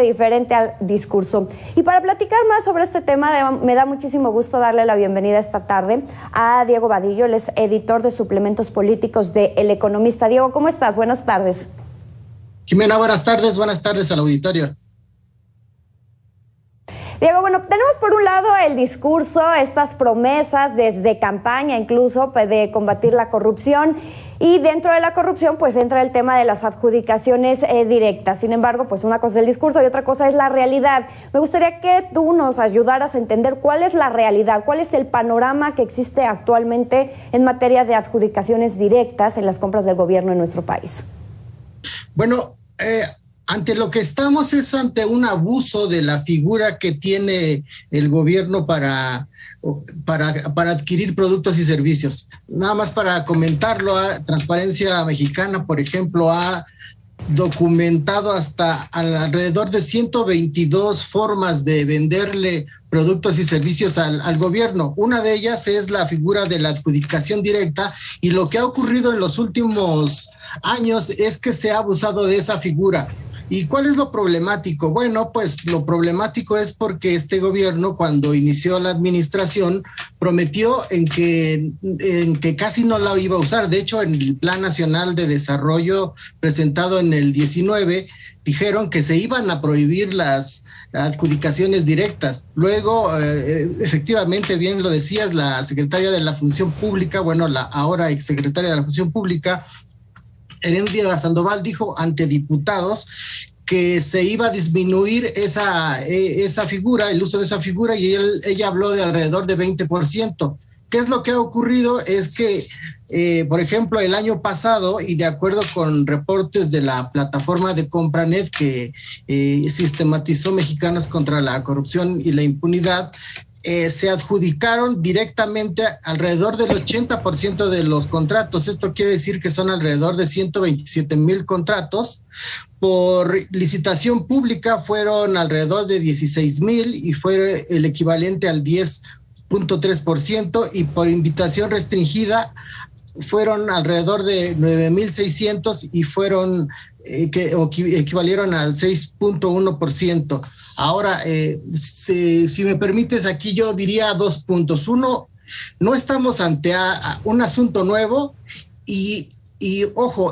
diferente al discurso. Y para platicar más sobre este tema, me da muchísimo gusto darle la bienvenida esta tarde a Diego Vadillo. Él es editor de suplementos políticos de El Economista. Diego, ¿cómo estás? Buenas tardes. Jimena, buenas tardes al auditorio. Diego, bueno, tenemos por un lado el discurso, estas promesas desde campaña incluso de combatir la corrupción, y dentro de la corrupción pues entra el tema de las adjudicaciones directas. Sin embargo, pues una cosa es el discurso y otra cosa es la realidad. Me gustaría que tú nos ayudaras a entender cuál es la realidad, cuál es el panorama que existe actualmente en materia de adjudicaciones directas en las compras del gobierno en nuestro país. Bueno, ante lo que estamos es ante un abuso de la figura que tiene el gobierno para adquirir productos y servicios. Nada más para comentarlo, Transparencia Mexicana, por ejemplo, ha documentado hasta alrededor de 122 formas de venderle productos y servicios al gobierno. Una de ellas es la figura de la adjudicación directa, y lo que ha ocurrido en los últimos años es que se ha abusado de esa figura. ¿Y cuál es lo problemático? Bueno, pues lo problemático es porque este gobierno, cuando inició la administración, prometió en que casi no la iba a usar. De hecho, en el Plan Nacional de Desarrollo presentado en el 19, dijeron que se iban a prohibir las adjudicaciones directas. Luego, efectivamente, bien lo decías, la secretaria de la Función Pública, bueno, la ahora exsecretaria de la Función Pública, Heréndira Sandoval, dijo ante diputados que se iba a disminuir esa figura, el uso de esa figura, y ella habló de alrededor de 20%. ¿Qué es lo que ha ocurrido? Es que, por ejemplo, el año pasado, y de acuerdo con reportes de la plataforma de Compranet que sistematizó Mexicanos contra la Corrupción y la Impunidad, se adjudicaron directamente alrededor del 80% de los contratos. Esto quiere decir que son alrededor de 127,000 contratos. Por licitación pública fueron alrededor de 16,000 y fue el equivalente al 10.3%, y por invitación restringida fueron alrededor de 9,600 y fueron equivalieron al 6.1%. Ahora, si me permites, aquí yo diría 2 puntos. Uno, no estamos ante un asunto nuevo, y ojo,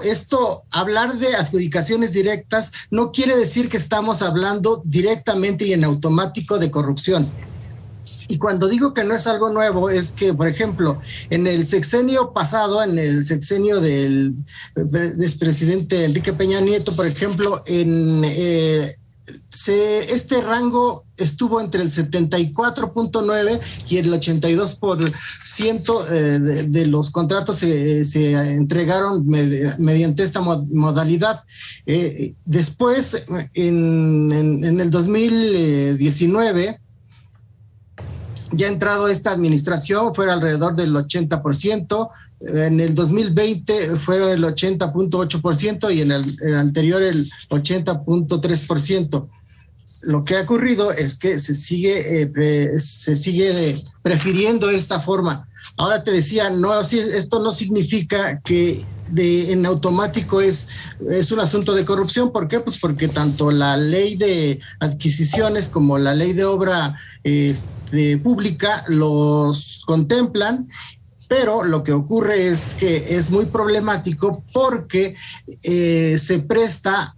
hablar de adjudicaciones directas no quiere decir que estamos hablando directamente y en automático de corrupción. Y cuando digo que no es algo nuevo, es que, por ejemplo, en el sexenio pasado, en el sexenio del expresidente Enrique Peña Nieto, por ejemplo, este rango estuvo entre el 74.9 y el 82% de los contratos se entregaron mediante esta modalidad. Después, en el 2019, ya entrado esta administración, fue alrededor del 80%, en el 2020 fue el 80.8% y en el anterior el 80.3%. Lo que ha ocurrido es que se sigue prefiriendo esta forma. Ahora te decía, esto no significa que en automático es un asunto de corrupción. ¿Por qué? Pues porque tanto la ley de adquisiciones como la ley de obra pública los contemplan, pero lo que ocurre es que es muy problemático porque se presta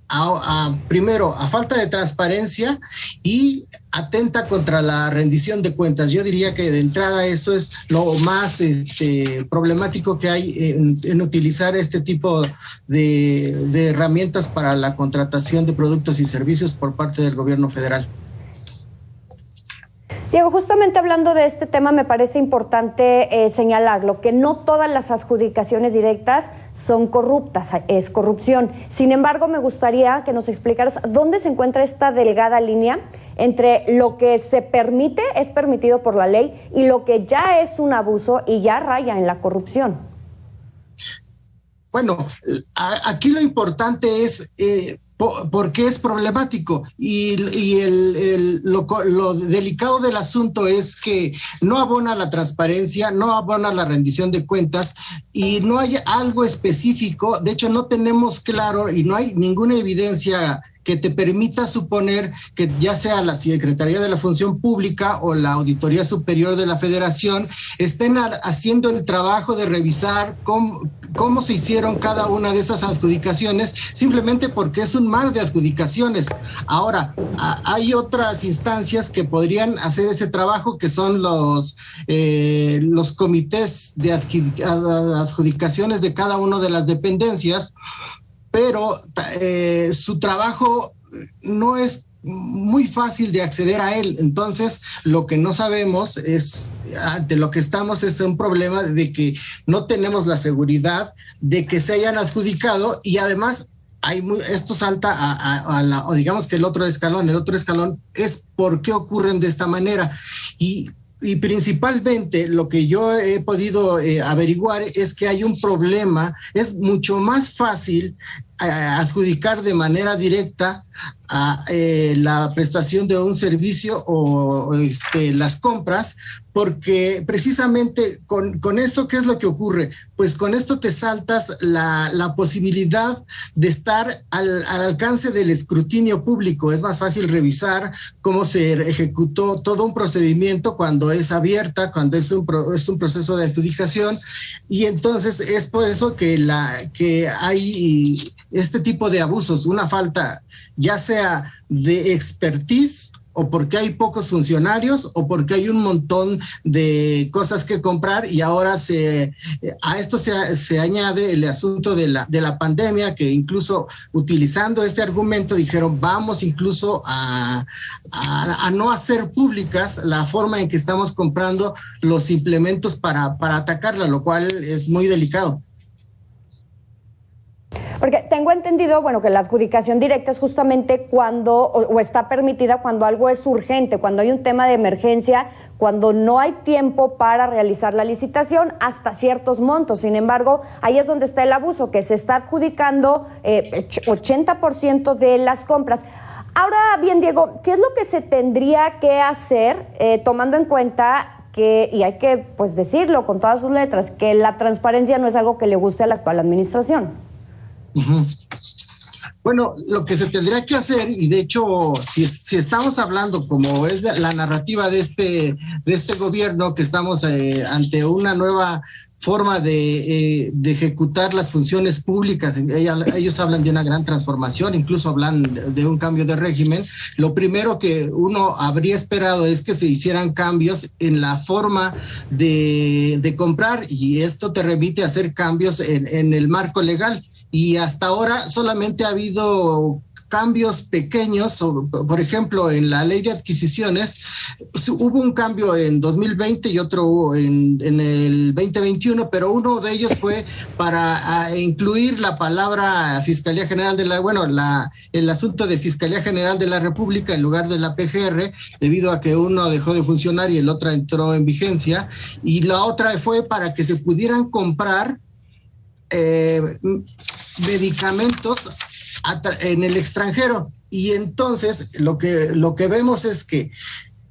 primero a falta de transparencia y atenta contra la rendición de cuentas. Yo diría que de entrada eso es lo más problemático que hay en utilizar este tipo de herramientas para la contratación de productos y servicios por parte del gobierno federal. Diego, justamente hablando de este tema, me parece importante señalarlo, que no todas las adjudicaciones directas son corruptas, es corrupción. Sin embargo, me gustaría que nos explicaras dónde se encuentra esta delgada línea entre lo que es permitido por la ley, y lo que ya es un abuso y ya raya en la corrupción. Bueno, aquí lo importante es porque es problemático, y lo delicado del asunto es que no abona la transparencia, no abona la rendición de cuentas, y no hay algo específico. De hecho, no tenemos claro y no hay ninguna evidencia que te permita suponer que ya sea la Secretaría de la Función Pública o la Auditoría Superior de la Federación estén haciendo el trabajo de revisar cómo se hicieron cada una de esas adjudicaciones, simplemente porque es un mar de adjudicaciones. Ahora, hay otras instancias que podrían hacer ese trabajo, que son los comités de adjudicaciones de cada una de las dependencias, pero su trabajo no es muy fácil de acceder a él. Entonces, lo que no sabemos es, ante lo que estamos, es un problema de que no tenemos la seguridad de que se hayan adjudicado, y además esto salta o digamos que el otro escalón es por qué ocurren de esta manera. Y principalmente lo que yo he podido averiguar es que hay un problema. Es mucho más fácil adjudicar de manera directa la prestación de un servicio o las compras, porque precisamente con esto, ¿qué es lo que ocurre? Pues con esto te saltas la posibilidad de estar al alcance del escrutinio público. Es más fácil revisar cómo se ejecutó todo un procedimiento cuando es abierta, cuando es un proceso de adjudicación, y entonces es por eso que hay este tipo de abusos, una falta ya sea de expertise, o porque hay pocos funcionarios, o porque hay un montón de cosas que comprar, y ahora a esto se añade el asunto de la pandemia, que incluso utilizando este argumento dijeron, vamos incluso a no hacer públicas la forma en que estamos comprando los implementos para atacarla, lo cual es muy delicado. Porque tengo entendido, bueno, que la adjudicación directa es justamente cuando, o está permitida cuando algo es urgente, cuando hay un tema de emergencia, cuando no hay tiempo para realizar la licitación hasta ciertos montos. Sin embargo, ahí es donde está el abuso, que se está adjudicando 80% de las compras. Ahora bien, Diego, ¿qué es lo que se tendría que hacer tomando en cuenta que, y hay que pues decirlo con todas sus letras, que la transparencia no es algo que le guste a la actual administración? Uh-huh. Bueno, lo que se tendría que hacer, y de hecho, si estamos hablando como es la narrativa de este gobierno, que estamos ante una nueva forma de ejecutar las funciones públicas, ellos hablan de una gran transformación, incluso hablan de un cambio de régimen. Lo primero que uno habría esperado es que se hicieran cambios en la forma de comprar, y esto te remite a hacer cambios en el marco legal. Y hasta ahora solamente ha habido cambios pequeños. Por ejemplo, en la ley de adquisiciones hubo un cambio en 2020 y otro en el 2021, pero uno de ellos fue para incluir la palabra Fiscalía General el asunto de Fiscalía General de la República en lugar de la PGR, debido a que uno dejó de funcionar y el otro entró en vigencia, y la otra fue para que se pudieran comprar medicamentos en el extranjero. Y entonces lo que vemos es que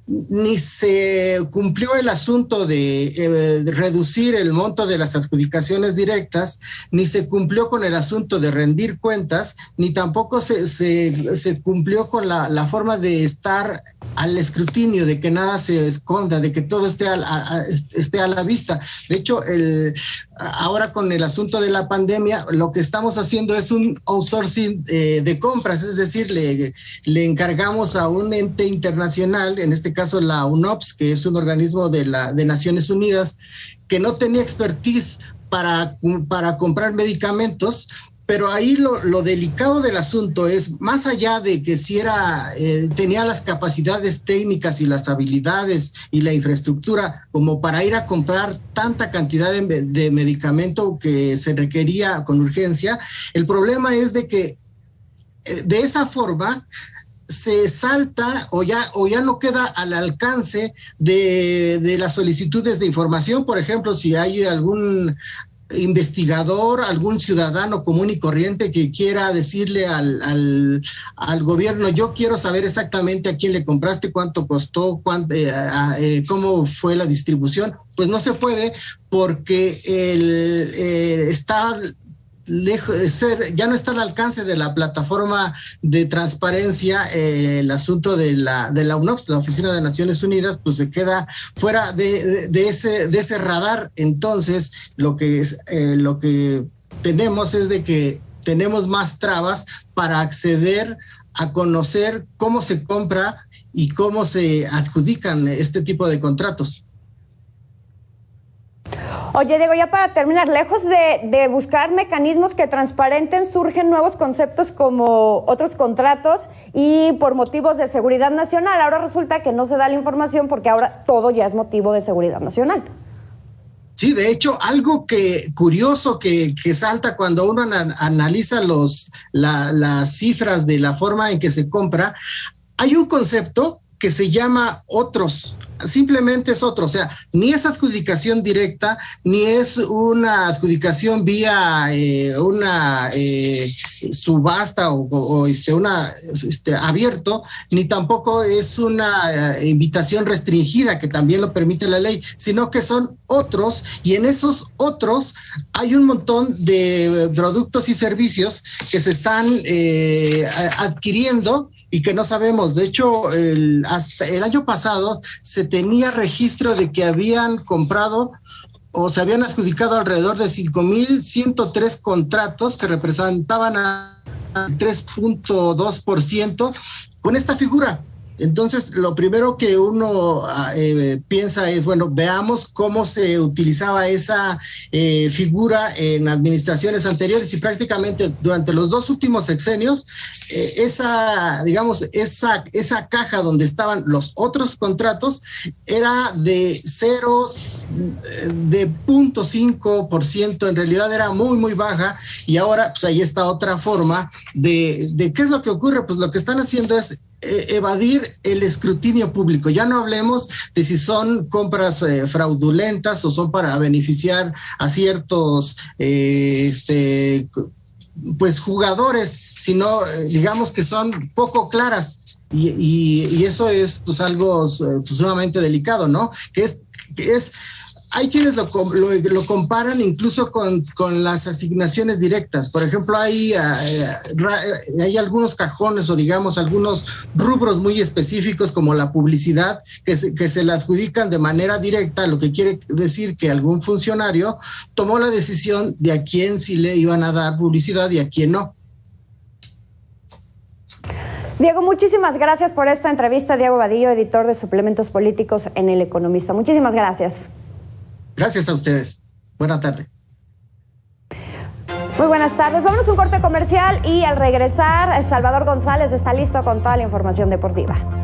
ni se cumplió el asunto de reducir el monto de las adjudicaciones directas, ni se cumplió con el asunto de rendir cuentas, ni tampoco se cumplió con la forma de estar al escrutinio, de que nada se esconda, de que todo esté a la vista. De hecho, ahora con el asunto de la pandemia, lo que estamos haciendo es un outsourcing de compras, es decir, le encargamos a un ente internacional, en este caso la UNOPS, que es un organismo de Naciones Unidas, que no tenía expertise para comprar medicamentos. Pero ahí lo delicado del asunto es, más allá de que si tenía las capacidades técnicas y las habilidades y la infraestructura como para ir a comprar tanta cantidad de medicamento que se requería con urgencia, el problema es de que de esa forma se salta o ya no queda al alcance de las solicitudes de información. Por ejemplo, si hay algún investigador, algún ciudadano común y corriente que quiera decirle al gobierno, yo quiero saber exactamente a quién le compraste, cuánto costó, cómo fue la distribución, pues no se puede, porque está ya no está al alcance de la plataforma de transparencia, el asunto de la UNOPS, la Oficina de Naciones Unidas, pues se queda fuera de ese radar. Entonces, lo que tenemos es de que tenemos más trabas para acceder a conocer cómo se compra y cómo se adjudican este tipo de contratos. Oye, Diego, ya para terminar, lejos de buscar mecanismos que transparenten, surgen nuevos conceptos como otros contratos y por motivos de seguridad nacional. Ahora resulta que no se da la información porque ahora todo ya es motivo de seguridad nacional. Sí, de hecho, algo curioso que salta cuando uno analiza las cifras de la forma en que se compra, hay un concepto que se llama otros, simplemente es otro, o sea, ni es adjudicación directa, ni es una adjudicación vía una subasta o abierto, ni tampoco es una invitación restringida, que también lo permite la ley, sino que son otros, y en esos otros hay un montón de productos y servicios que se están adquiriendo y que no sabemos. De hecho, hasta el año pasado se tenía registro de que habían comprado o se habían adjudicado alrededor de 5,103 contratos que representaban a 3.2% con esta figura. Entonces, lo primero que uno piensa es, bueno, veamos cómo se utilizaba esa figura en administraciones anteriores, y prácticamente durante los 2 últimos sexenios, esa caja donde estaban los otros contratos era de 0.5%, en realidad era muy, muy baja, y ahora pues ahí está otra forma de ¿qué es lo que ocurre? Pues lo que están haciendo es evadir el escrutinio público. Ya no hablemos de si son compras fraudulentas o son para beneficiar a ciertos pues jugadores, sino digamos que son poco claras, y eso es pues algo sumamente delicado, ¿no? Que es hay quienes lo comparan incluso con las asignaciones directas. Por ejemplo, hay algunos cajones o digamos algunos rubros muy específicos como la publicidad que se le adjudican de manera directa, lo que quiere decir que algún funcionario tomó la decisión de a quién sí le iban a dar publicidad y a quién no. Diego, muchísimas gracias por esta entrevista. Diego Vadillo, editor de suplementos políticos en El Economista. Muchísimas gracias. Gracias a ustedes. Buena tarde. Muy buenas tardes. Vámonos a un corte comercial y al regresar, Salvador González está listo con toda la información deportiva.